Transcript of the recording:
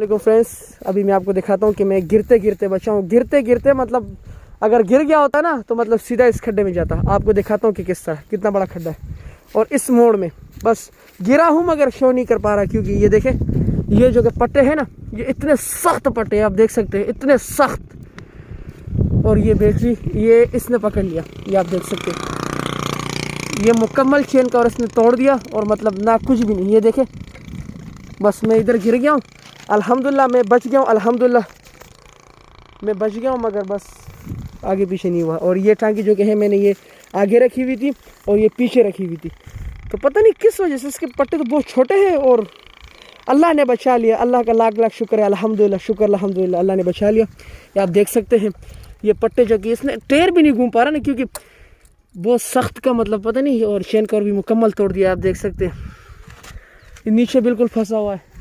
देखो फ्रेंड्स, अभी मैं आपको दिखाता हूँ कि मैं गिरते गिरते बचा हूँ। गिरते गिरते मतलब अगर गिर गया होता ना तो मतलब सीधा इस खड्डे में जाता। आपको दिखाता हूँ कि किस तरह, कितना बड़ा खड्डा है। और इस मोड़ में बस गिरा हूँ मगर शो नहीं कर पा रहा, क्योंकि ये देखें, ये जो कि पट्टे हैं ना, ये इतने सख्त पट्टे हैं, आप देख सकते हैं, इतने सख्त। और ये बैटरी ये इसने पकड़ लिया, ये आप देख सकते हैं, ये मुकम्मल चेन का और इसने तोड़ दिया। और मतलब ना कुछ भी नहीं, ये देखें, बस मैं इधर गिर गया हूँ। अल्हम्दुलिल्लाह मैं बच गया हूँ, अल्हम्दुलिल्लाह मैं बच गया हूँ, मगर बस आगे पीछे नहीं हुआ। और ये टांकी जो कि है, मैंने ये आगे रखी हुई थी और ये पीछे रखी हुई थी, तो पता नहीं किस वजह से इसके पट्टे तो बहुत छोटे हैं और अल्लाह ने बचा लिया। अल्लाह का लाख लाख शुक्र है, अल्हम्दुलिल्लाह, शुक्र अल्हम्दुलिल्लाह, अल्लाह ने बचा लिया। ये आप देख सकते हैं, ये पट्टे जो कि इसने टैर भी नहीं घूम पा रहा ना, क्योंकि बहुत सख्त का मतलब पता नहीं। और चेन कवर भी मुकम्मल तोड़ दिया, आप देख सकते हैं, नीचे बिल्कुल फंसा हुआ है।